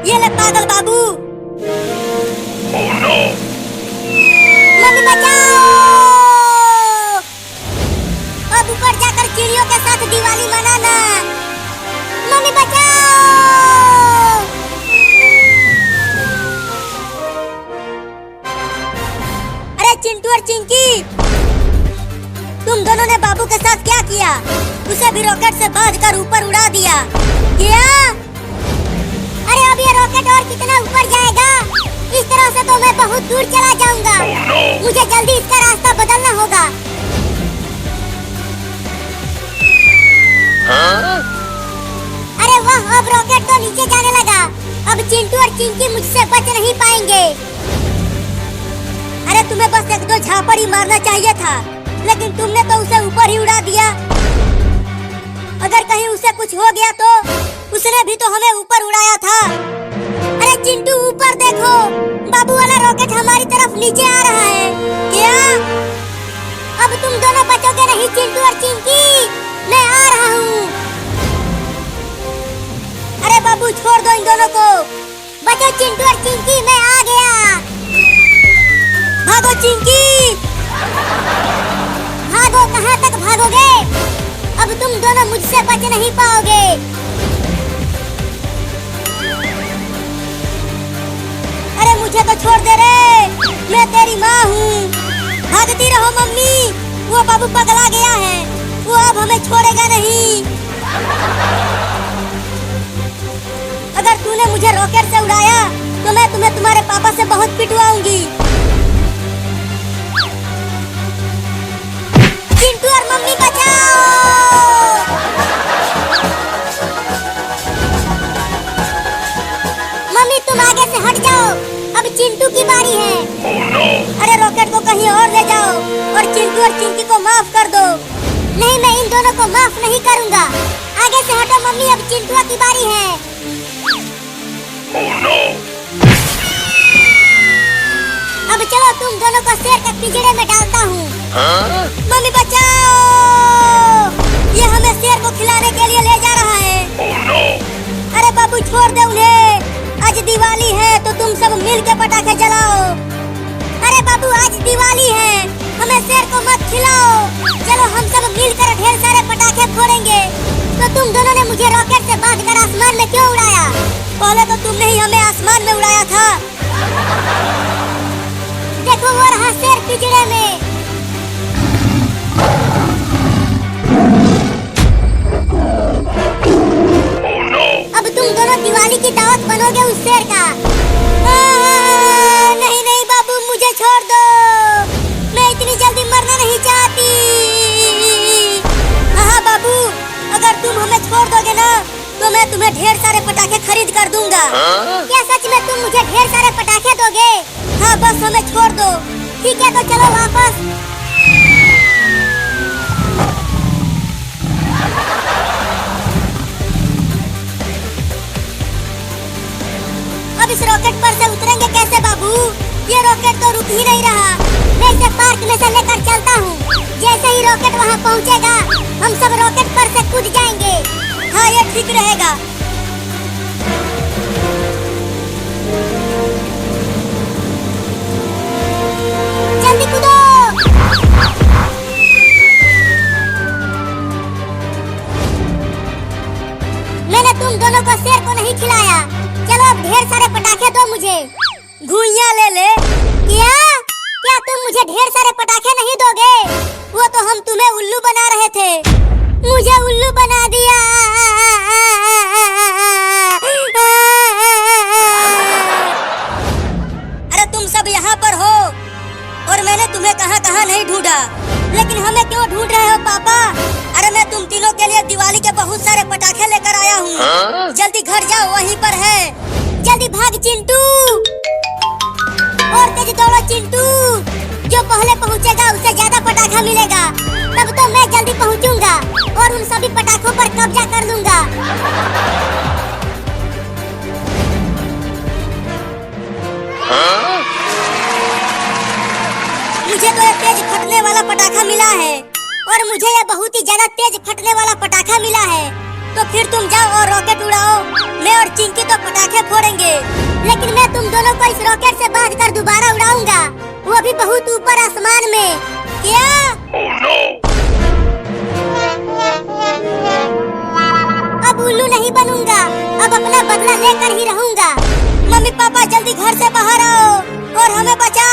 ये ले पागल बाबू। Oh no! मम्मी बचाओ। अब ऊपर जाकर चिड़ियों के साथ दिवाली मनाना। मम्मी बचाओ। अरे चिंटू और चिंकी, तुम दोनों ने बाबू के साथ क्या किया? उसे भी रॉकेट से बांधकर ऊपर उड़ा दिया क्या? अरे अब ये रॉकेट और कितना ऊपर जाएगा? इस तरह से तो मैं बहुत दूर चला जाऊंगा। Oh no! मुझे जल्दी इसका रास्ता बदलना होगा। Huh? अरे वाह, अब रॉकेट तो नीचे जाने लगा। अब चिंटू और चिंकी मुझसे बच नहीं पाएंगे। अरे तुम्हें बस एक दो झापड़ ही मारना चाहिए था, लेकिन तुमने तो उसे ऊपर ही उड़ा दिया। अगर कहीं उसे कुछ हो गया तो उसने भी तो हमें ऊपर उड़ाया था। अरे चिंटू ऊपर देखो, बाबू वाला रॉकेट हमारी तरफ नीचे आ रहा है क्या? अब तुम दोनों बचोगे नहीं चिंटू और चिंकी, मैं आ रहा हूँ। अरे बाबू छोड़ दो इन दोनों को। बचो चिंटू और चिंकी, मैं आ गया। भागो चिंकी, भागो। कहाँ तक भागोगे? अब तुम दोनों मुझसे बच नहीं पाओगे। अरे मुझे तो छोड़ दे रे, मैं तेरी माँ हूँ। भागती रहो मम्मी, वो बाबू पगला गया है, वो अब हमें छोड़ेगा नहीं। अगर तूने मुझे रॉकेट से उड़ाया तो मैं तुम्हें तुम्हारे पापा से बहुत पिटवाऊंगी। चिंटू और मम्मी बचाओ। मम्मी तुम आगे से हट जाओ, अब चिंटू की बारी है। Oh no! अरे रॉकेट को कहीं और ले जाओ और चिंटू और चिंकी को माफ कर दो। नहीं, मैं इन दोनों को माफ नहीं करूंगा। आगे से हटो मम्मी, अब चिंटू की बारी है। Oh no! अब चलो तुम दोनों को शेर के पिंजरे में डालता हूँ। Huh? मम्मी बचाओ, ये हमें शेर को खिलाने के लिए ले जा रहा है। Oh no! अरे बाबू छोड़ दे उन्हें, आज दिवाली है तो तुम सब मिल के पटाखे जलाओ। अरे बाबू आज दिवाली है, हमें शेर को मत खिलाओ। चलो हम सब मिलकर ढेर सारे पटाखे फोड़ेंगे। तो तुम दोनों ने मुझे रॉकेट से बांधकर आसमान में क्यों उड़ाया? पहले तो तुमने ही हमें आसमान में उड़ाया था। देखो वो रहा शेर पिंजरे में। Oh no! अब तुम दोनों दिवाली की दावत बनोगे उस शेर का। नहीं नहीं बाबू मुझे छोड़ दो, मैं इतनी जल्दी मरना नहीं चाहती। हाँ बाबू, अगर तुम हमें छोड़ दोगे ना तो मैं तुम्हें ढेर सारे पटाखे खरीद कर दूंगा। Huh? क्या सच में तुम मुझे ढेर सारे पटाखे दोगे? हाँ बस हमें छोड़ दो। ठीक है तो चलो वापस। अब इस रॉकेट पर से उतरेंगे कैसे बाबू? ये रॉकेट तो रुक ही नहीं रहा। मैं इसे पार्क में से लेकर चलता हूँ। जैसे ही रॉकेट वहाँ पहुँचेगा हम सब रॉकेट पर से कूद जाएंगे। हाँ ये ठीक रहेगा। जल्दी कूदो। मैंने तुम दोनों को शेर को नहीं खिलाया। चलो अब ढेर सारे पटाखे दो मुझे। घुइयां ले ले। क्या क्या तुम मुझे ढेर सारे पटाखे नहीं दोगे? वो तो हम तुम्हें उल्लू बना रहे थे। मुझे उल्लू बना दिया। अरे तुम सब यहाँ पर हो और मैंने तुम्हें कहाँ कहाँ नहीं ढूंढा, लेकिन हमें क्यों ढूंढ रहे हो पापा? अरे मैं तुम तीनों के लिए दिवाली के बहुत सारे पटाखे लेकर आया हूँ। हाँ? जल्दी घर जाओ, वहीं पर है। जल्दी भाग चिंटू, और तेज दौड़ो चिंटू। जो पहले पहुँचेगा उसे ज्यादा पटाखा मिलेगा। तब तो मैं जल्दी पहुँचूंगा और उन सभी पटाखों पर कब्जा कर लूंगा। Huh? मुझे तो ये तेज फटने वाला पटाखा मिला है और मुझे ये बहुत ही ज्यादा तेज फटने वाला पटाखा मिला है। तो फिर तुम जाओ और रॉकेट उड़ाओ, मैं और चिंकी तो पटाखे फोड़ेंगे। जाएंगे, लेकिन मैं तुम दोनों को इस रॉकेट से बांध कर दोबारा उड़ाऊंगा, वो भी बहुत ऊपर आसमान में। क्या? Oh no! अब उल्लू नहीं बनूंगा, अब अपना बदला लेकर ही रहूंगा। मम्मी पापा जल्दी घर से बाहर आओ और हमें बचाओ।